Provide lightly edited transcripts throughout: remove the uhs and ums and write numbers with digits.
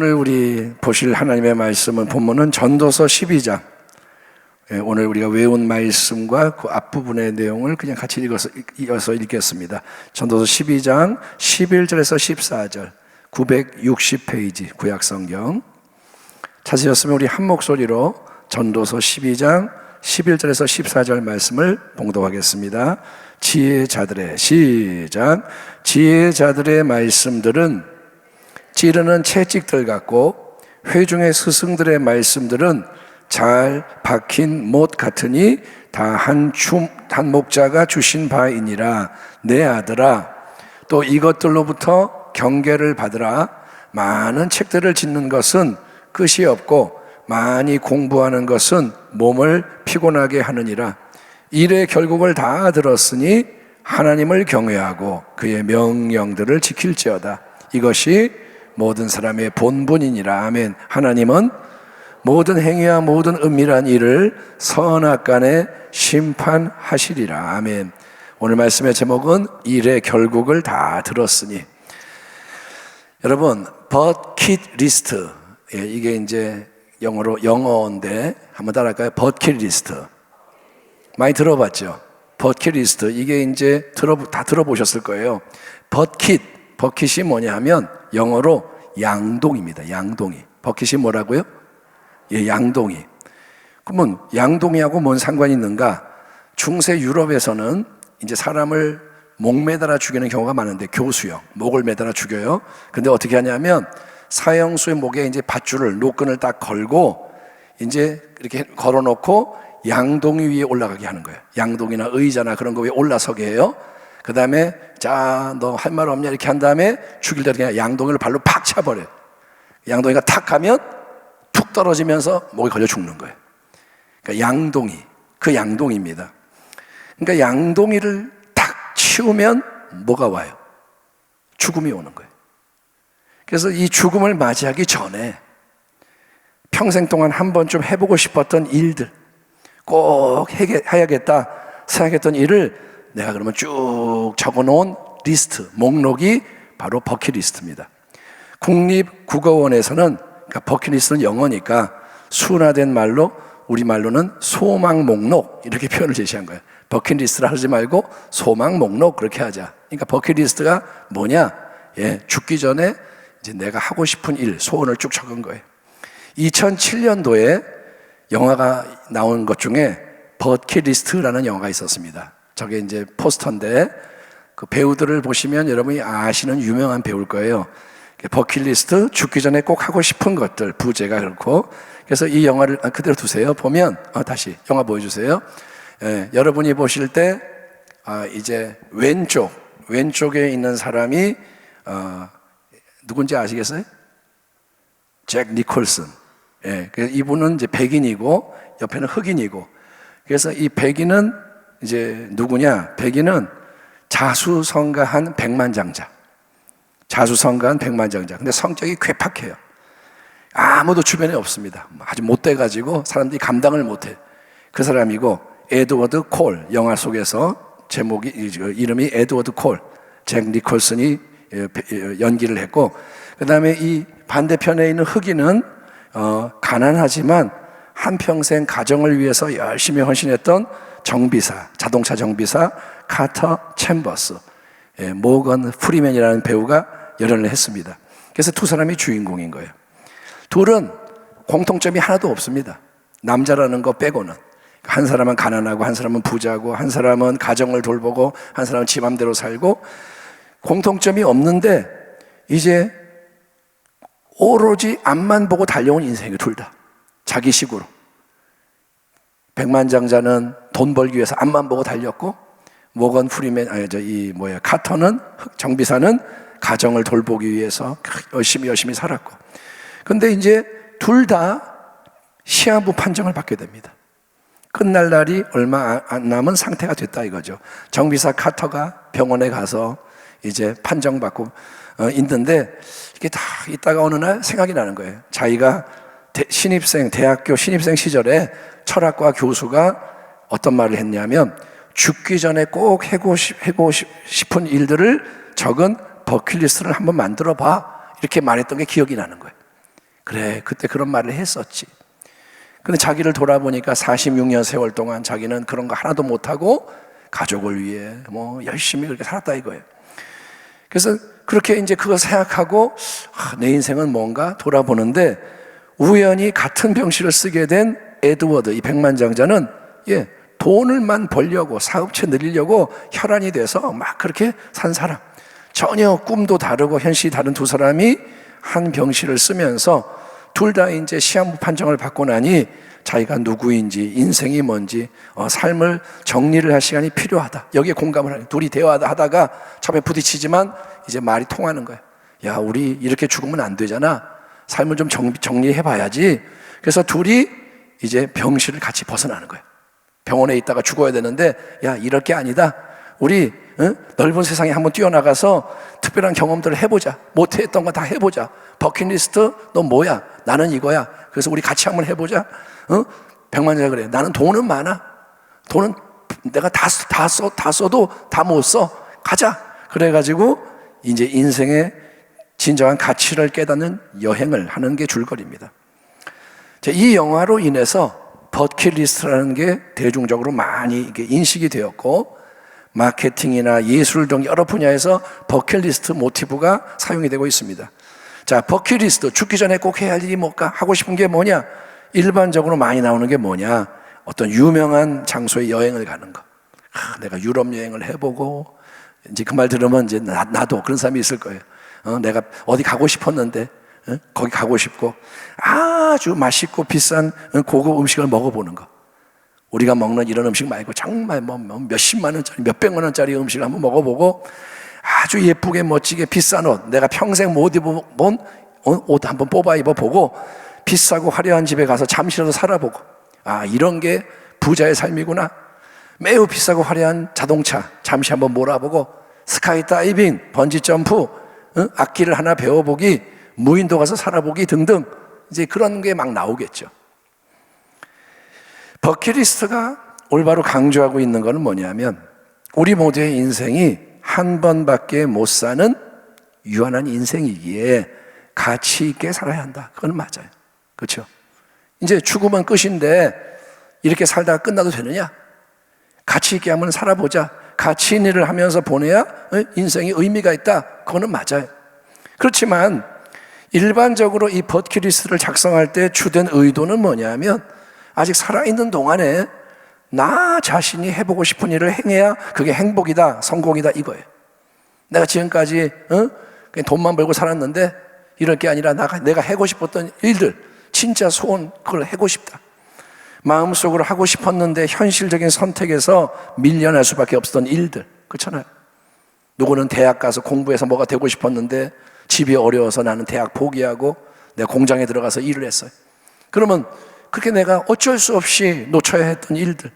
오늘 우리 보실 하나님의 말씀은 본문은 전도서 12장. 오늘 우리가 외운 말씀과 그 앞부분의 내용을 그냥 같이 이어서 읽겠습니다. 전도서 12장 11절에서 14절 960페이지 구약성경 찾으셨으면 우리 한 목소리로 전도서 12장 11절에서 14절 말씀을 봉독하겠습니다. 지혜자들의 시작. 지혜자들의 말씀들은 찌르는 채찍들 같고 회중의 스승들의 말씀들은 잘 박힌 못 같으니 다 한 목자가 주신 바이니라. 내 아들아, 또 이것들로부터 경계를 받으라. 많은 책들을 짓는 것은 끝이 없고 많이 공부하는 것은 몸을 피곤하게 하느니라. 일의 결국을 다 들었으니 하나님을 경외하고 그의 명령들을 지킬지어다. 이것이 모든 사람의 본분이니라. 아멘. 하나님은 모든 행위와 모든 은밀한 일을 선악간에 심판하시리라. 아멘. 오늘 말씀의 제목은 일의 결국을 다 들었으니. 여러분, 버킷리스트, 이게 이제 영어인데 한번 따라할까요? 버킷리스트 많이 들어봤죠? 버킷리스트, 이게 이제 다 들어보셨을 거예요. 버킷이 뭐냐 하면 영어로 양동입니다. 양동이. 버킷이 뭐라고요? 양동이. 그러면 양동이하고 뭔 상관이 있는가? 중세 유럽에서는 이제 사람을 목 매달아 죽이는 경우가 많은데, 교수요, 목을 매달아 죽여요. 근데 어떻게 하냐면 사형수의 목에 이제 밧줄을, 노끈을 딱 걸고 이제 이렇게 걸어놓고 양동이 위에 올라가게 하는 거예요. 양동이나 의자나 그런 거 위에 올라서게 해요. 그 다음에 자, 너 할 말 없냐 이렇게 한 다음에 죽일 때 그냥 양동이를 발로 팍 차버려요. 양동이가 탁 하면 툭 떨어지면서 목에 걸려 죽는 거예요. 그러니까 양동이, 그 양동이입니다. 그러니까 양동이를 탁 치우면 뭐가 와요? 죽음이 오는 거예요. 그래서 이 죽음을 맞이하기 전에 평생 동안 한 번쯤 해보고 싶었던 일들, 꼭 해야겠다 생각했던 일을 내가 그러면 쭉 적어놓은 리스트, 목록이 바로 버킷리스트입니다. 국립국어원에서는, 그러니까 버킷리스트는 영어니까 순화된 말로, 우리말로는 소망 목록, 이렇게 표현을 제시한 거예요. 버킷리스트를 하지 말고 소망 목록 그렇게 하자. 그러니까 버킷리스트가 뭐냐? 죽기 전에 이제 내가 하고 싶은 일, 소원을 쭉 적은 거예요. 2007년도에 영화가 나온 것 중에 버킷리스트라는 영화가 있었습니다. 저게 이제 포스터인데 그 배우들을 보시면 여러분이 아시는 유명한 배우일 거예요. 버킷리스트, 죽기 전에 꼭 하고 싶은 것들, 부제가 그렇고. 그래서 이 영화를 그대로 두세요. 보면 다시 영화 보여주세요. 여러분이 보실 때 이제 왼쪽에 있는 사람이 누군지 아시겠어요? 잭 니콜슨. 이분은 이제 백인이고 옆에는 흑인이고. 그래서 이 백인은 이제 누구냐? 백인은 자수성가한 백만장자. 근데 성격이 괴팍해요. 아무도 주변에 없습니다. 아주 못돼가지고 사람들이 감당을 못해. 그 사람이고, 에드워드 콜, 영화 속에서 이름이 에드워드 콜, 잭 니콜슨이 연기를 했고, 그 다음에 이 반대편에 있는 흑인은 가난하지만 한평생 가정을 위해서 열심히 헌신했던 자동차 정비사 카터 챔버스, 모건 프리맨이라는 배우가 열연을 했습니다. 그래서 두 사람이 주인공인 거예요. 둘은 공통점이 하나도 없습니다. 남자라는 거 빼고는. 한 사람은 가난하고, 한 사람은 부자고, 한 사람은 가정을 돌보고, 한 사람은 지 맘대로 살고, 공통점이 없는데 이제 오로지 앞만 보고 달려온 인생이에요. 둘 다 자기식으로. 백만장자는 돈 벌기 위해서 앞만 보고 달렸고, 모건 프리맨, 카터는, 정비사는 가정을 돌보기 위해서 열심히 살았고. 근데 이제 둘 다 시한부 판정을 받게 됩니다. 끝날 날이 얼마 안 남은 상태가 됐다 이거죠. 정비사 카터가 병원에 가서 이제 판정받고 있는데, 이게 다 있다가 어느 날 생각이 나는 거예요. 자기가 대학교 신입생 시절에 철학과 교수가 어떤 말을 했냐면, 죽기 전에 꼭 해고 싶은 일들을 적은 버킷리스트를 한번 만들어 봐, 이렇게 말했던 게 기억이 나는 거예요. 그래, 그때 그런 말을 했었지. 근데 자기를 돌아보니까 46년 세월 동안 자기는 그런 거 하나도 못하고 가족을 위해 뭐 열심히 그렇게 살았다 이거예요. 그래서 그렇게 이제 그거 생각하고 내 인생은 뭔가 돌아보는데 우연히 같은 병실을 쓰게 된 에드워드, 이 백만장자는 돈을만 벌려고 사업체 늘리려고 혈안이 돼서 막 그렇게 산 사람. 전혀 꿈도 다르고 현실이 다른 두 사람이 한 병실을 쓰면서 둘 다 이제 시한부 판정을 받고 나니 자기가 누구인지 인생이 뭔지 삶을 정리를 할 시간이 필요하다. 여기에 공감을 하는 둘이 대화하다가 처음에 부딪히지만 이제 말이 통하는 거예요. 야, 우리 이렇게 죽으면 안 되잖아. 삶을 좀 정리해 봐야지. 그래서 둘이 이제 병실을 같이 벗어나는 거예요. 병원에 있다가 죽어야 되는데 야, 이럴 게 아니다. 우리 넓은 세상에 한번 뛰어나가서 특별한 경험들을 해보자. 못했던 거 다 해보자. 버킷리스트 너 뭐야? 나는 이거야. 그래서 우리 같이 한번 해보자. 백만장자 그래. 나는 돈은 많아. 돈은 내가 다 써도 다 못 써. 가자. 그래가지고 이제 인생의 진정한 가치를 깨닫는 여행을 하는 게 줄거리입니다. 이 영화로 인해서 버킷리스트라는 게 대중적으로 많이 이게 인식이 되었고 마케팅이나 예술 등 여러 분야에서 버킷리스트 모티브가 사용이 되고 있습니다. 자, 버킷리스트, 죽기 전에 꼭 해야 할 일이 뭘까? 하고 싶은 게 뭐냐? 일반적으로 많이 나오는 게 뭐냐? 어떤 유명한 장소에 여행을 가는 거. 내가 유럽 여행을 해보고, 이제 그 말 들으면 이제 나도 그런 사람이 있을 거예요. 내가 어디 가고 싶었는데, 거기 가고 싶고, 아주 맛있고 비싼 고급 음식을 먹어보는 거. 우리가 먹는 이런 음식 말고 정말 뭐 몇십만 원짜리, 몇백만 원짜리 음식을 한번 먹어보고 아주 예쁘게 멋지게 비싼 옷, 내가 평생 못 입어본 옷 한번 뽑아 입어보고 비싸고 화려한 집에 가서 잠시라도 살아보고 이런 게 부자의 삶이구나. 매우 비싸고 화려한 자동차 잠시 한번 몰아보고 스카이 다이빙, 번지 점프, 악기를 하나 배워보기, 무인도 가서 살아보기 등등 이제 그런 게 막 나오겠죠. 버킷리스트가 올바로 강조하고 있는 것은 뭐냐면 우리 모두의 인생이 한 번밖에 못 사는 유한한 인생이기에 가치 있게 살아야 한다. 그건 맞아요. 그렇죠? 이제 죽으면 끝인데 이렇게 살다가 끝나도 되느냐? 가치 있게 한번 살아보자. 가치 있는 일을 하면서 보내야 인생이 의미가 있다. 그거는 맞아요. 그렇지만 일반적으로 이 버킷리스트를 작성할 때 주된 의도는 뭐냐면 아직 살아있는 동안에 나 자신이 해보고 싶은 일을 행해야 그게 행복이다, 성공이다 이거예요. 내가 지금까지 그냥 돈만 벌고 살았는데 이럴 게 아니라 내가 하고 싶었던 일들, 진짜 소원 그걸 하고 싶다. 마음속으로 하고 싶었는데 현실적인 선택에서 밀려날 수밖에 없었던 일들, 그렇잖아요. 누구는 대학 가서 공부해서 뭐가 되고 싶었는데 집이 어려워서 나는 대학 포기하고 내가 공장에 들어가서 일을 했어요. 그러면 그렇게 내가 어쩔 수 없이 놓쳐야 했던 일들,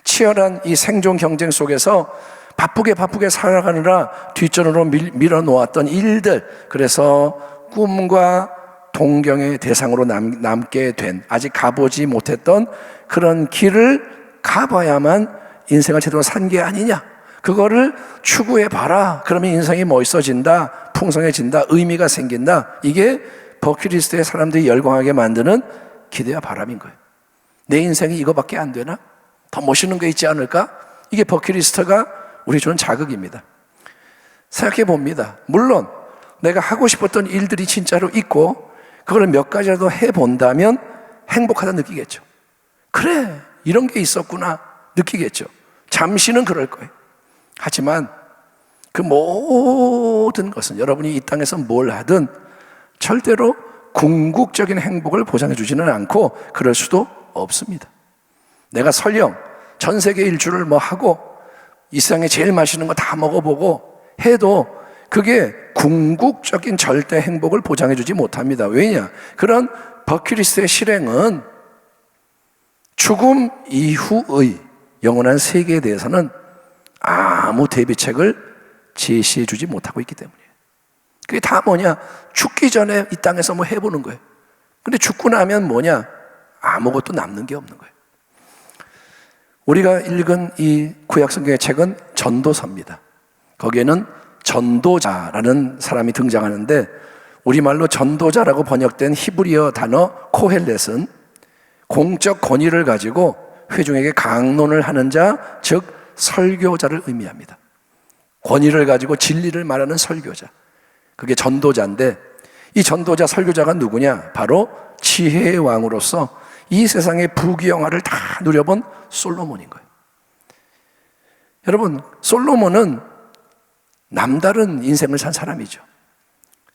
치열한 이 생존 경쟁 속에서 바쁘게 살아가느라 뒷전으로 밀어놓았던 일들, 그래서 꿈과 동경의 대상으로 남게 된, 아직 가보지 못했던 그런 길을 가봐야만 인생을 제대로 산 게 아니냐. 그거를 추구해봐라. 그러면 인생이 멋있어진다, 풍성해진다, 의미가 생긴다. 이게 버킷리스트에 사람들이 열광하게 만드는 기대와 바람인 거예요. 내 인생이 이거밖에 안 되나? 더 멋있는 게 있지 않을까? 이게 버킷리스트가 우리 주는 자극입니다. 생각해 봅니다. 물론 내가 하고 싶었던 일들이 진짜로 있고 그걸 몇 가지라도 해본다면 행복하다 느끼겠죠. 그래, 이런 게 있었구나 느끼겠죠. 잠시는 그럴 거예요. 하지만 그 모든 것은 여러분이 이 땅에서 뭘 하든 절대로 궁극적인 행복을 보장해 주지는 않고 그럴 수도 없습니다. 내가 설령 전 세계 일주를 뭐 하고 이 세상에 제일 맛있는 거 다 먹어보고 해도 그게 궁극적인 절대 행복을 보장해 주지 못합니다. 왜냐? 그런 버킷리스트의 실행은 죽음 이후의 영원한 세계에 대해서는 아무 대비책을 제시해 주지 못하고 있기 때문이에요. 그게 다 뭐냐? 죽기 전에 이 땅에서 뭐 해보는 거예요. 근데 죽고 나면 뭐냐? 아무것도 남는 게 없는 거예요. 우리가 읽은 이 구약성경의 책은 전도서입니다. 거기에는 전도자라는 사람이 등장하는데 우리말로 전도자라고 번역된 히브리어 단어 코헬렛은 공적 권위를 가지고 회중에게 강론을 하는 자, 즉 설교자를 의미합니다. 권위를 가지고 진리를 말하는 설교자, 그게 전도자인데, 이 전도자 설교자가 누구냐? 바로 지혜의 왕으로서 이 세상의 부귀영화를 다 누려본 솔로몬인 거예요. 여러분, 솔로몬은 남다른 인생을 산 사람이죠.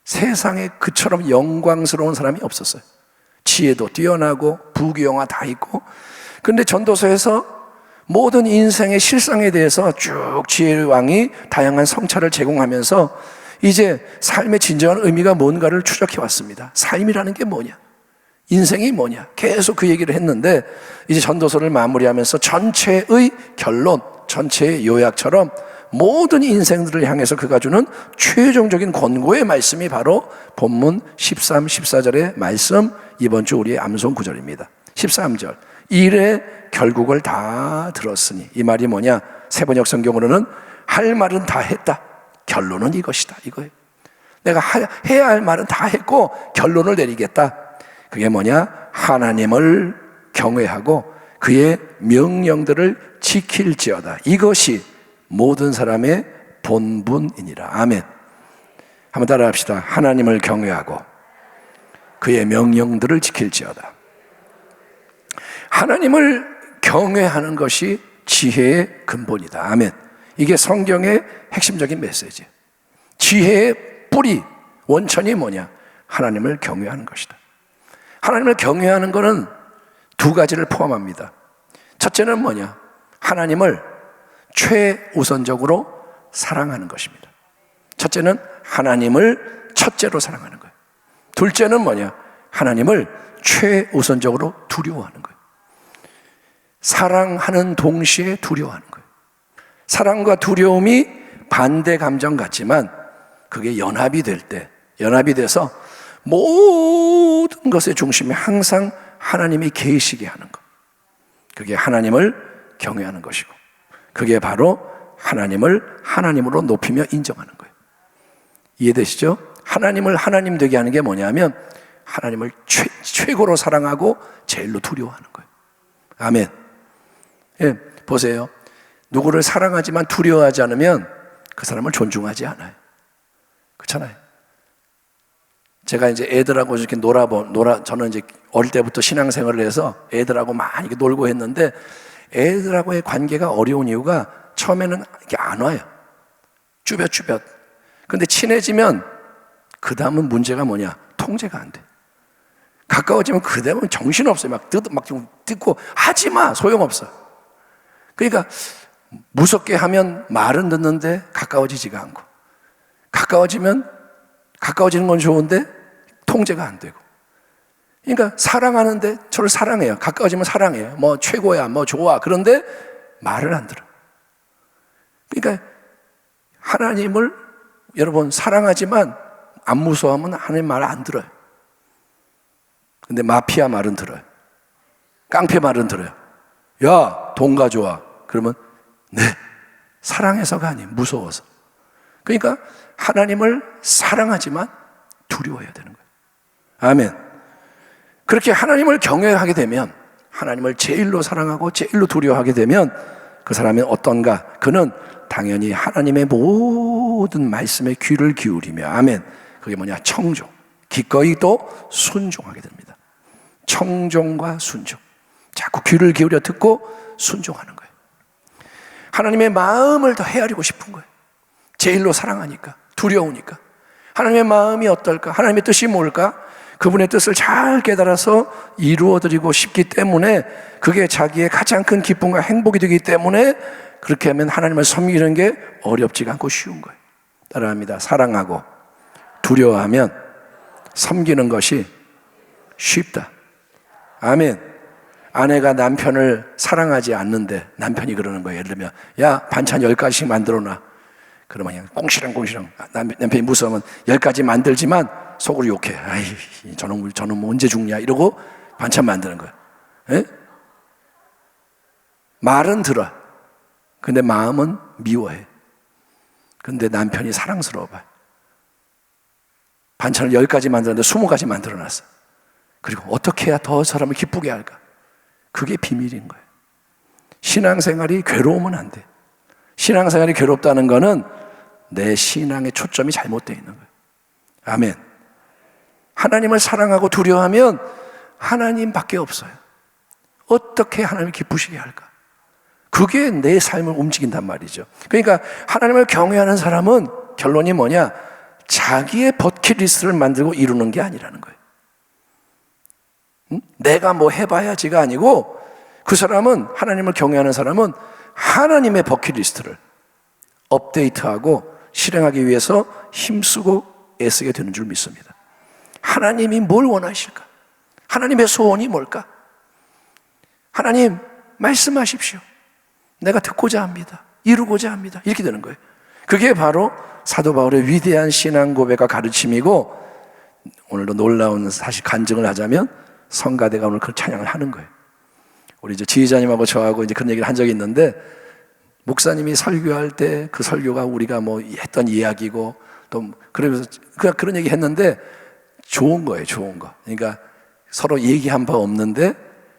세상에 그처럼 영광스러운 사람이 없었어요. 지혜도 뛰어나고 부귀영화 다 있고, 그런데 전도서에서 모든 인생의 실상에 대해서 쭉 지혜의 왕이 다양한 성찰을 제공하면서 이제 삶의 진정한 의미가 뭔가를 추적해 왔습니다. 삶이라는 게 뭐냐? 인생이 뭐냐? 계속 그 얘기를 했는데, 이제 전도서를 마무리하면서 전체의 결론, 전체의 요약처럼 모든 인생들을 향해서 그가 주는 최종적인 권고의 말씀이 바로 본문 13, 14절의 말씀, 이번 주 우리의 암송 구절입니다. 13절, 이래 결국을 다 들었으니, 이 말이 뭐냐? 세번역 성경으로는 할 말은 다 했다, 결론은 이것이다, 이거예요. 내가 해야 할 말은 다 했고 결론을 내리겠다. 그게 뭐냐? 하나님을 경외하고 그의 명령들을 지킬지어다. 이것이 모든 사람의 본분이니라. 아멘. 한번 따라 합시다. 하나님을 경외하고 그의 명령들을 지킬지어다. 하나님을 경외하는 것이 지혜의 근본이다. 아멘. 이게 성경의 핵심적인 메시지예요. 지혜의 뿌리, 원천이 뭐냐? 하나님을 경외하는 것이다. 하나님을 경외하는 것은 두 가지를 포함합니다. 첫째는 뭐냐? 하나님을 최우선적으로 사랑하는 것입니다. 첫째는 하나님을 첫째로 사랑하는 거예요. 둘째는 뭐냐? 하나님을 최우선적으로 두려워하는 거예요. 사랑하는 동시에 두려워하는 거예요. 사랑과 두려움이 반대 감정 같지만 그게 연합이 될 때, 연합이 돼서 모든 것의 중심에 항상 하나님이 계시게 하는 것, 그게 하나님을 경외하는 것이고, 그게 바로 하나님을 하나님으로 높이며 인정하는 거예요. 이해되시죠? 하나님을 하나님 되게 하는 게 뭐냐면 하나님을 최고로 사랑하고 제일로 두려워하는 거예요. 아멘. 예, 보세요. 누구를 사랑하지만 두려워하지 않으면 그 사람을 존중하지 않아요. 그렇잖아요. 제가 이제 애들하고 이렇게 저는 이제 어릴 때부터 신앙생활을 해서 애들하고 많이 이렇게 놀고 했는데, 애들하고의 관계가 어려운 이유가 처음에는 이렇게 안 와요. 쭈뼛쭈뼛. 근데 친해지면 그 다음은 문제가 뭐냐? 통제가 안 돼. 가까워지면 그 다음은 정신없어요. 막 듣고 하지 마, 소용없어. 그러니까 무섭게 하면 말은 듣는데 가까워지지가 않고, 가까워지는 건 좋은데 통제가 안 되고. 그러니까 사랑하는데 저를 사랑해요. 가까워지면 사랑해요. 뭐 최고야, 뭐 좋아. 그런데 말을 안 들어. 그러니까 하나님을 여러분 사랑하지만 안 무서워하면 하나님 말 안 들어요. 근데 마피아 말은 들어요. 깡패 말은 들어요. 야, 돈 가져와. 그러면 네, 사랑해서가 아니에요. 무서워서. 그러니까 하나님을 사랑하지만 두려워해야 되는 거예요. 아멘. 그렇게 하나님을 경외하게 되면, 하나님을 제일로 사랑하고 제일로 두려워하게 되면 그 사람이 어떤가? 그는 당연히 하나님의 모든 말씀에 귀를 기울이며, 아멘, 그게 뭐냐? 청종, 기꺼이 또 순종하게 됩니다. 청종과 순종, 자꾸 귀를 기울여 듣고 순종하는 거예요. 하나님의 마음을 더 헤아리고 싶은 거예요. 제일로 사랑하니까, 두려우니까. 하나님의 마음이 어떨까? 하나님의 뜻이 뭘까? 그분의 뜻을 잘 깨달아서 이루어드리고 싶기 때문에, 그게 자기의 가장 큰 기쁨과 행복이 되기 때문에 그렇게 하면 하나님을 섬기는 게 어렵지가 않고 쉬운 거예요. 따라합니다. 사랑하고 두려워하면 섬기는 것이 쉽다. 아멘. 아내가 남편을 사랑하지 않는데 남편이 그러는 거예요. 예를 들면, 야, 반찬 10가지씩 만들어놔. 그러면 그냥 꽁시렁꽁시렁, 남편이 무서우면 10가지 만들지만 속으로 욕해. 아이, 저는 뭐 언제 죽냐 이러고 반찬 만드는 거야. 에? 말은 들어. 근데 마음은 미워해. 근데 남편이 사랑스러워 봐요. 반찬을 10가지 만들었는데 20가지 만들어놨어. 그리고 어떻게 해야 더 사람을 기쁘게 할까? 그게 비밀인 거예요. 신앙생활이 괴로우면 안 돼. 신앙생활이 괴롭다는 거는 내 신앙의 초점이 잘못되어 있는 거예요. 아멘. 하나님을 사랑하고 두려워하면 하나님밖에 없어요. 어떻게 하나님을 기쁘시게 할까? 그게 내 삶을 움직인단 말이죠. 그러니까 하나님을 경외하는 사람은 결론이 뭐냐? 자기의 버킷리스트를 만들고 이루는 게 아니라는 거예요. 내가 뭐 해봐야지가 아니고, 그 사람은, 하나님을 경외하는 사람은 하나님의 버킷리스트를 업데이트하고 실행하기 위해서 힘쓰고 애쓰게 되는 줄 믿습니다. 하나님이 뭘 원하실까? 하나님의 소원이 뭘까? 하나님 말씀하십시오. 내가 듣고자 합니다. 이루고자 합니다. 이렇게 되는 거예요. 그게 바로 사도 바울의 위대한 신앙 고백과 가르침이고, 오늘도 놀라운 사실 간증을 하자면 성가대가 오늘 그 찬양을 하는 거예요. 우리 이제 지휘자님하고 저하고 이제 그런 얘기를 한 적이 있는데, 목사님이 설교할 때 그 설교가 우리가 뭐 했던 이야기고, 또 그러면서 그런 얘기 했는데 좋은 거예요, 좋은 거. 그러니까 서로 얘기한 바 없는데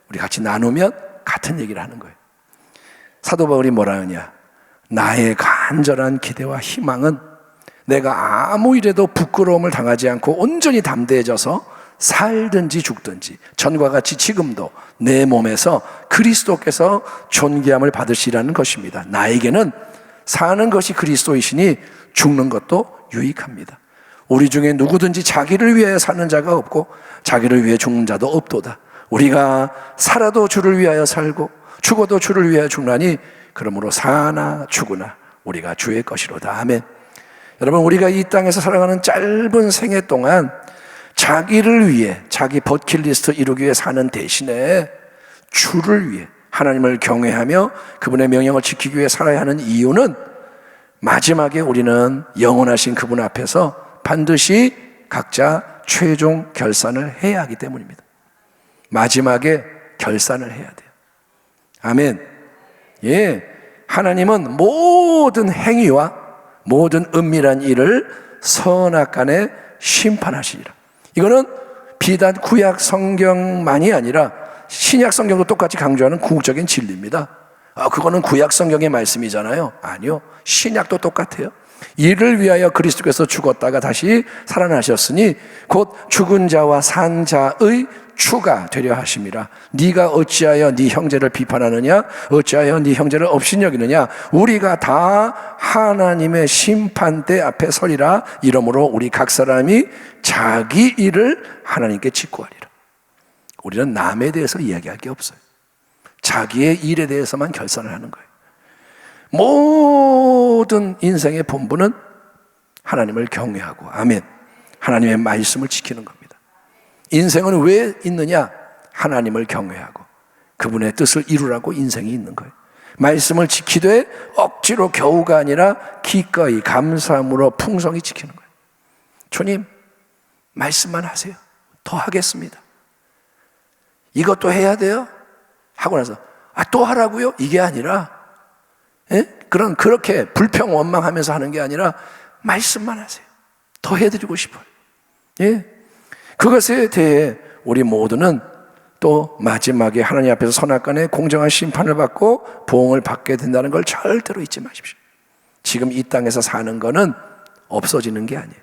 우리 같이 나누면 같은 얘기를 하는 거예요. 사도 바울이 뭐라 하냐? 나의 간절한 기대와 희망은 내가 아무 일에도 부끄러움을 당하지 않고 온전히 담대해져서 살든지 죽든지 전과 같이 지금도 내 몸에서 그리스도께서 존귀함을 받으시라는 것입니다. 나에게는 사는 것이 그리스도이시니 죽는 것도 유익합니다. 우리 중에 누구든지 자기를 위하여 사는 자가 없고 자기를 위해 죽는 자도 없도다. 우리가 살아도 주를 위하여 살고 죽어도 주를 위하여 죽나니 그러므로 사나 죽으나 우리가 주의 것이로다. 아멘. 여러분, 우리가 이 땅에서 살아가는 짧은 생애 동안 자기를 위해, 자기 버킷리스트 이루기 위해 사는 대신에 주를 위해, 하나님을 경외하며 그분의 명령을 지키기 위해 살아야 하는 이유는 마지막에 우리는 영원하신 그분 앞에서 반드시 각자 최종 결산을 해야 하기 때문입니다. 마지막에 결산을 해야 돼요. 아멘. 예, 하나님은 모든 행위와 모든 은밀한 일을 선악간에 심판하시리라. 이거는 비단 구약 성경만이 아니라 신약 성경도 똑같이 강조하는 궁극적인 진리입니다. 그거는 구약 성경의 말씀이잖아요. 아니요, 신약도 똑같아요. 이를 위하여 그리스도께서 죽었다가 다시 살아나셨으니 곧 죽은 자와 산 자의 주가 되려 하심이라. 네가 어찌하여 네 형제를 비판하느냐? 어찌하여 네 형제를 업신여기느냐? 우리가 다 하나님의 심판대 앞에 서리라. 이러므로 우리 각 사람이 자기 일을 하나님께 직구하리라. 우리는 남에 대해서 이야기할 게 없어요. 자기의 일에 대해서만 결산을 하는 거예요. 모든 인생의 본분은 하나님을 경외하고, 아멘, 하나님의 말씀을 지키는 겁니다. 인생은 왜 있느냐? 하나님을 경외하고 그분의 뜻을 이루라고 인생이 있는 거예요. 말씀을 지키되 억지로 겨우가 아니라 기꺼이 감사함으로 풍성히 지키는 거예요. 주님, 말씀만 하세요. 더 하겠습니다. 이것도 해야 돼요? 하고 나서 또 하라고요? 이게 아니라, 그렇게 불평 원망하면서 하는 게 아니라 말씀만 하세요. 더 해드리고 싶어요. 예. 그것에 대해 우리 모두는 또 마지막에 하나님 앞에서 선악간에 공정한 심판을 받고 보응을 받게 된다는 걸 절대로 잊지 마십시오. 지금 이 땅에서 사는 거는 없어지는 게 아니에요.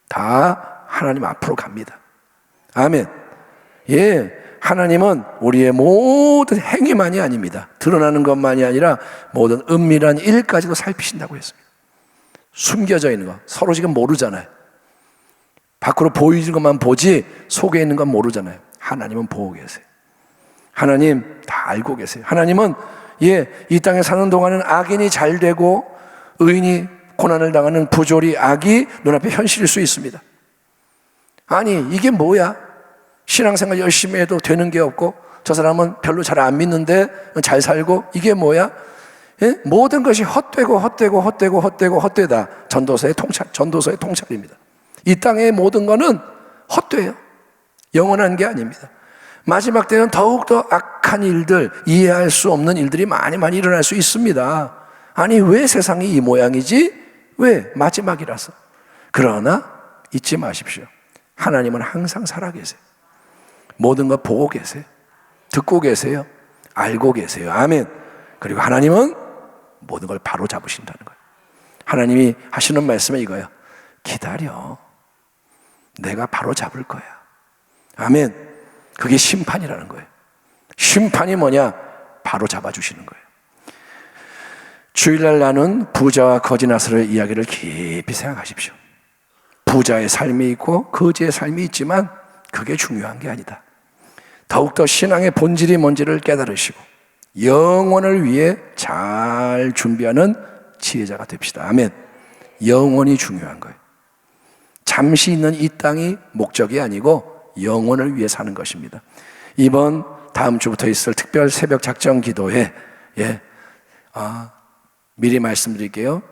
다 하나님 앞으로 갑니다. 아멘. 예, 하나님은 우리의 모든 행위만이 아닙니다. 드러나는 것만이 아니라 모든 은밀한 일까지도 살피신다고 했습니다. 숨겨져 있는 거 서로 지금 모르잖아요. 밖으로 보이는 것만 보지 속에 있는 건 모르잖아요. 하나님은 보고 계세요. 하나님 다 알고 계세요. 하나님은 이 땅에 사는 동안은 악인이 잘 되고 의인이 고난을 당하는 부조리, 악이 눈앞에 현실일 수 있습니다. 아니, 이게 뭐야? 신앙생활 열심히 해도 되는 게 없고 저 사람은 별로 잘 안 믿는데 잘 살고, 이게 뭐야? 예? 모든 것이 헛되다. 전도서의 통찰입니다. 이 땅의 모든 것은 헛돼요. 영원한 게 아닙니다. 마지막 때는 더욱더 악한 일들, 이해할 수 없는 일들이 많이 일어날 수 있습니다. 아니, 왜 세상이 이 모양이지? 왜? 마지막이라서. 그러나 잊지 마십시오. 하나님은 항상 살아계세요. 모든 거 보고 계세요. 듣고 계세요. 알고 계세요. 아멘. 그리고 하나님은 모든 걸 바로 잡으신다는 거예요. 하나님이 하시는 말씀은 이거예요. 기다려. 내가 바로 잡을 거야. 아멘. 그게 심판이라는 거예요. 심판이 뭐냐? 바로 잡아주시는 거예요. 주일날 나눈 부자와 거지 나스로의 이야기를 깊이 생각하십시오. 부자의 삶이 있고 거지의 삶이 있지만 그게 중요한 게 아니다. 더욱더 신앙의 본질이 뭔지를 깨달으시고 영원을 위해 잘 준비하는 지혜자가 됩시다. 아멘. 영원이 중요한 거예요. 잠시 있는 이 땅이 목적이 아니고 영원을 위해 사는 것입니다. 이번 다음 주부터 있을 특별 새벽 작정 기도회, 미리 말씀드릴게요.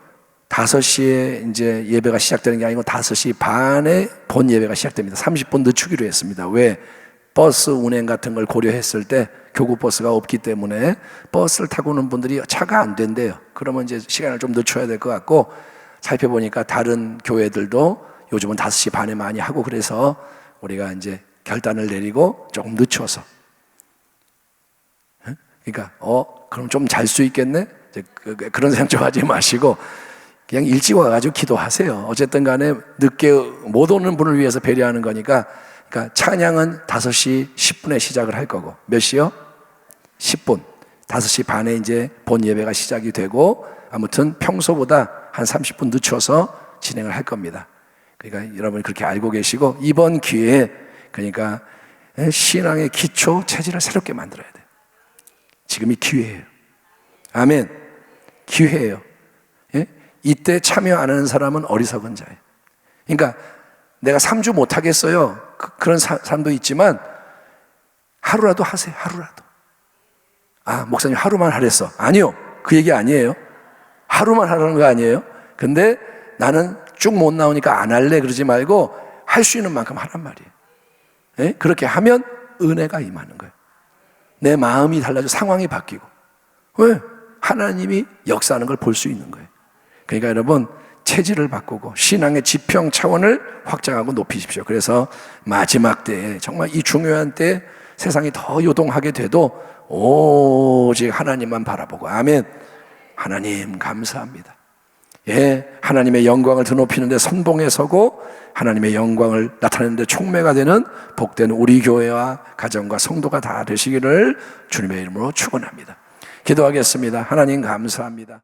5시에 이제 예배가 시작되는 게 아니고 5시 반에 본 예배가 시작됩니다. 30분 늦추기로 했습니다. 왜? 버스 운행 같은 걸 고려했을 때 교구버스가 없기 때문에 버스를 타고 오는 분들이 차가 안 된대요. 그러면 이제 시간을 좀 늦춰야 될 것 같고, 살펴보니까 다른 교회들도 요즘은 5시 반에 많이 하고, 그래서 우리가 이제 결단을 내리고 조금 늦춰서, 그러니까 그럼 좀 잘 수 있겠네? 그런 생각 좀 하지 마시고 그냥 일찍 와가지고 기도하세요. 어쨌든 간에 늦게 못 오는 분을 위해서 배려하는 거니까. 그러니까 찬양은 5시 10분에 시작을 할 거고, 몇 시요? 10분. 5시 반에 이제 본 예배가 시작이 되고, 아무튼 평소보다 한 30분 늦춰서 진행을 할 겁니다. 그러니까 여러분이 그렇게 알고 계시고, 이번 기회에 그러니까 신앙의 기초 체질을 새롭게 만들어야 돼요. 지금이 기회예요. 아멘. 기회예요. 예? 이때 참여 안 하는 사람은 어리석은 자예요. 그러니까 내가 3주 못 하겠어요. 그런 사람도 있지만 하루라도 하세요. 하루라도. 목사님 하루만 하랬어. 아니요. 그 얘기 아니에요. 하루만 하라는 거 아니에요. 근데 나는 쭉 못 나오니까 안 할래 그러지 말고 할 수 있는 만큼 하란 말이에요. 예? 그렇게 하면 은혜가 임하는 거예요. 내 마음이 달라져 상황이 바뀌고. 왜? 하나님이 역사하는 걸 볼 수 있는 거예요. 그러니까 여러분 체질을 바꾸고 신앙의 지평 차원을 확장하고 높이십시오. 그래서 마지막 때에 정말 이 중요한 때에 세상이 더 요동하게 돼도 오직 하나님만 바라보고, 아멘. 하나님 감사합니다. 하나님의 영광을 드높이는 데 선봉에 서고 하나님의 영광을 나타내는 데 촉매가 되는 복된 우리 교회와 가정과 성도가 다 되시기를 주님의 이름으로 축원합니다. 기도하겠습니다. 하나님 감사합니다.